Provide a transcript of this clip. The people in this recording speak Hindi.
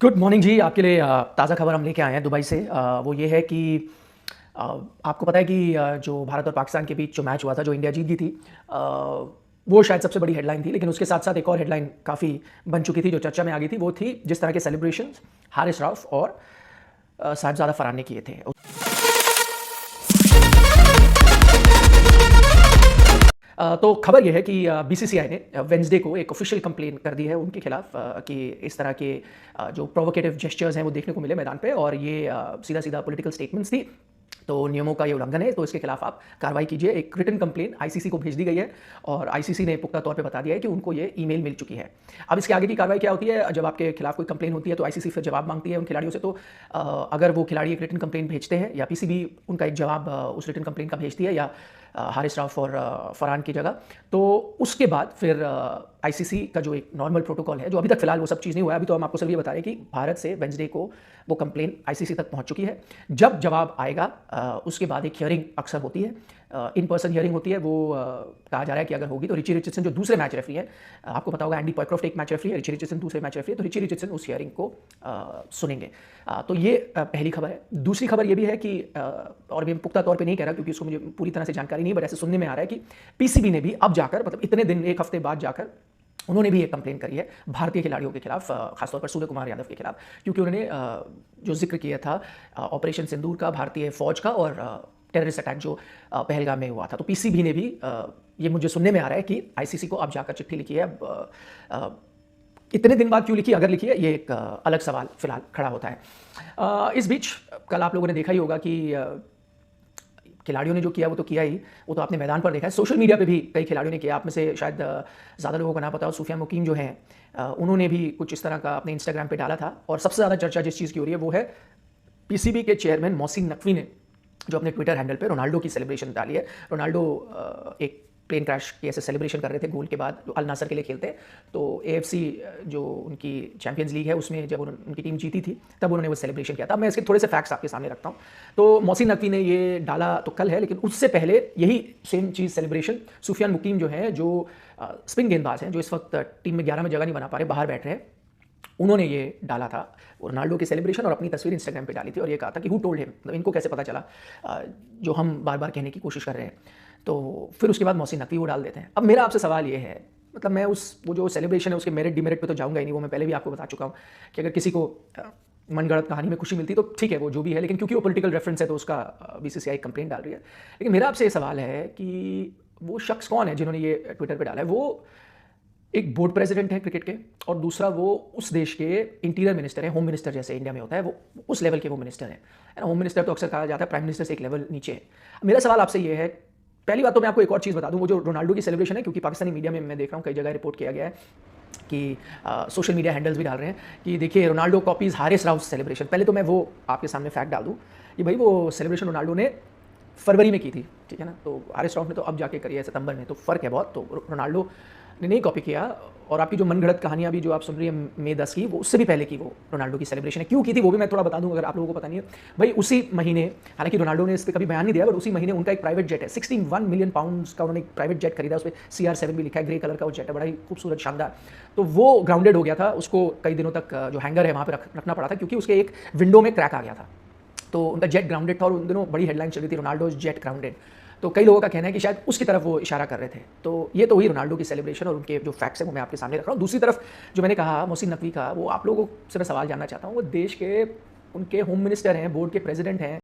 गुड मॉर्निंग जी। आपके लिए ताज़ा खबर हम लेके आए हैं दुबई से। वो ये है कि आपको पता है कि जो भारत और पाकिस्तान के बीच जो मैच हुआ था, जो इंडिया जीत गई थी, अ, वो शायद सबसे बड़ी हेडलाइन थी। लेकिन उसके साथ साथ एक और हेडलाइन काफ़ी बन चुकी थी, जो चर्चा में आ गई थी। वो थी जिस तरह के सेलिब्रेशंस हारिस रऊफ और साहिबजादा फरहान ने किए थे। तो खबर यह है कि बीसीसीआई ने वेंसडे को एक ऑफिशियल कंप्लेन कर दी है उनके खिलाफ, कि इस तरह के जो प्रोवोकेटिव जेस्चर्स हैं वो देखने को मिले मैदान पे, और ये सीधा सीधा पॉलिटिकल स्टेटमेंट्स थी। तो नियमों का ये उल्लंघन है, तो इसके खिलाफ आप कार्रवाई कीजिए। एक रिटन कंप्लेन आईसीसी को भेज दी गई है, और आईसीसी ने पुख्ता तौर पे बता दिया है कि उनको ये ईमेल मिल चुकी है। अब इसके आगे की कार्रवाई क्या होती है? जब आपके खिलाफ कोई कंप्लेन होती है तो आईसीसी फिर जवाब मांगती है उन खिलाड़ियों से। तो अगर वो खिलाड़ी एक रिटन कंप्लेन भेजते हैं, या पीसीबी उनका एक जवाब उस रिटन कंप्लेन का भेजती है, या हारिस रऊफ और फरहान की जगह, तो उसके बाद फिर आईसीसी का जो एक नॉर्मल प्रोटोकॉल है, जो अभी तक फिलहाल वो सब चीज़ नहीं हुआ है। अभी तो हम आपको सिर्फ ये बता रहे हैं कि भारत से वेंसडे को वो कंप्लेन आईसीसी तक पहुंच चुकी है। जब जवाब आएगा उसके बाद एक हियरिंग अक्सर होती है, इन पर्सन हियरिंग होती है। वो कहा जा रहा है कि अगर होगी तो रिची रिचर्डसन जो दूसरे मैच रेफरी है, आपको पता होगा एंडी पॉयक्रॉफ्ट एक मैच रेफरी है, रिची रिचर्डसन दूसरे मैच रेफरी है, तो रिची रिचर्डसन उस हियरिंग को सुनेंगे। तो ये पहली खबर है। दूसरी खबर ये भी है कि और भी पुख्ता तौर पे नहीं कह रहा क्योंकि उसको मुझे पूरी तरह से जानकारी नहीं, बट ऐसे सुनने में आ रहा है कि पीसीबी ने भी अब जाकर, मतलब इतने दिन, एक हफ्ते बाद जाकर, उन्होंने भी ये कंप्लेन करी है भारतीय खिलाड़ियों के खिलाफ, खासतौर पर सूर्य कुमार यादव के खिलाफ, क्योंकि उन्होंने जो जिक्र किया था ऑपरेशन सिंदूर का, भारतीय फौज का, और टेररिस्ट अटैक जो पहलगाम में हुआ था। तो पीसीबी ने भी ये मुझे सुनने में आ रहा है कि आईसीसी को अब जाकर चिट्ठी लिखी है। इतने दिन बाद क्यों लिखी, अगर लिखी है, ये एक अलग सवाल फिलहाल खड़ा होता है। इस बीच कल आप लोगों ने देखा ही होगा कि खिलाड़ियों ने जो किया वो तो किया ही, वो तो आपने मैदान पर देखा है। सोशल मीडिया पे भी कई खिलाड़ियों ने किया। आप में से शायद ज़्यादा लोगों को ना पता हो, सूफियान मुकीम जो हैं, उन्होंने भी कुछ इस तरह का अपने इंस्टाग्राम पे डाला था। और सबसे ज़्यादा चर्चा जिस चीज़ की हो रही है वो है पीसीबी के चेयरमैन मोहसिन नकवी ने, जो अपने ट्विटर हैंडल पे रोनाल्डो की सेलिब्रेशन डाली है। रोनाल्डो एक प्लेन क्रैश की ऐसे सेलिब्रेशन कर रहे थे गोल के बाद, जो अल नासर के लिए खेलते हैं। तो एएफसी जो उनकी चैंपियंस लीग है, उसमें जब उनकी टीम जीती थी तब उन्होंने वो सेलिब्रेशन किया था। मैं इसके थोड़े से फैक्ट्स आपके सामने रखता हूँ। तो मोहसिन नकवी ने ये डाला तो कल है, लेकिन उससे पहले यही सेम चीज़ सेलिब्रेशन सूफियान मुकीम जो है, जो स्पिन गेंदबाज हैं, जो इस वक्त टीम में 11 में जगह नहीं बना पा रहे, बाहर बैठ रहे हैं, उन्होंने ये डाला था रोनाल्डो की सेलिब्रेशन, और अपनी तस्वीर इंस्टाग्राम पे डाली थी, और ये कहा था कि हु टोल्ड हिम, मतलब इनको कैसे पता चला, जो हम बार बार कहने की कोशिश कर रहे हैं। तो फिर उसके बाद मोहसिन नकवी वो डाल देते हैं। अब मेरा आपसे सवाल ये है, मतलब मैं वो जो सेलिब्रेशन है उसके मेरिट डिमेरिट पे तो जाऊंगा ही नहीं, वो मैं पहले भी आपको बता चुका हूँ कि अगर किसी को मनगढ़ंत कहानी में खुशी मिलती तो ठीक है, वो जो भी है, लेकिन क्योंकि वो पॉलिटिकल रेफरेंस है तो उसका बीसीसीआई कंप्लेंट डाल रही है। लेकिन मेरा आपसे ये सवाल है कि वो शख्स कौन है जिन्होंने ये ट्विटर पर डाला है? वो एक बोर्ड प्रेसिडेंट है क्रिकेट के, और दूसरा वो उस देश के इंटीरियर मिनिस्टर है, होम मिनिस्टर जैसे इंडिया में होता है, वो उस लेवल के वो मिनिस्टर हैं, है ना। होम मिनिस्टर तो अक्सर कहा जाता है प्राइम मिनिस्टर से एक लेवल नीचे है। मेरा सवाल आपसे ये है, पहली बात तो मैं आपको एक और चीज़ बता दूं, वो जो रोनाल्डो की सेलिब्रेशन है, क्योंकि पाकिस्तानी मीडिया में मैं देख रहा हूँ कई जगह रिपोर्ट किया गया है कि सोशल मीडिया हैंडल्स भी डाल रहे हैं कि देखिए Ronaldo copies Haris Rauf celebration. पहले तो मैं वो आपके सामने फैक्ट डाल दूँ कि भाई वो सेलिब्रेशन रोनाल्डो ने फरवरी में की थी, ठीक है ना, तो हारिस राउफ ने तो अब जाके करी है सितंबर में, तो फ़र्क है बहुत। तो रोनाल्डो ने नहीं कॉपी किया। और आपकी जो मनगढ़ंत कहानियाँ भी जो आप सुन रही है मई 10 की, वो उससे भी पहले की वो रोनाल्डो की सेलिब्रेशन है। क्यों की थी वो भी मैं थोड़ा बता दूं, अगर आप लोगों को पता नहीं है। भाई उसी महीने, हालांकि रोनाल्डो ने इस पर कभी बयान नहीं दिया, बट उसी महीने उनका एक प्राइवेट जेट है, 61 मिलियन पाउंड्स का उन्होंने एक प्राइवेट जेट खरीदा, उस पर CR7 भी लिखा है, ग्रे कलर का वो जेट है, बड़ा ही खूबसूरत, शानदार। तो वो ग्राउंडेड हो गया था, उसको कई दिनों तक जो हैंगर है वहाँ पर रखना पड़ा था, क्योंकि उसके एक विंडो में क्रैक आ गया था। तो उनका जेट ग्राउंडेड था, और उन दिनों बड़ी हेडलाइन चल रही थी, रोनाल्डो जेट ग्राउंडेड। तो कई लोगों का कहना है कि शायद उसकी तरफ वो इशारा कर रहे थे। तो ये तो हुई रोनाल्डो की सेलिब्रेशन, और उनके जो फैक्ट्स हैं वो मैं आपके सामने रख रहा हूँ। दूसरी तरफ जो मैंने कहा मोहसिन नकवी का, वो आप लोगों से मैं सवाल जानना चाहता हूँ। वो देश के उनके होम मिनिस्टर हैं, बोर्ड के प्रेसिडेंट हैं,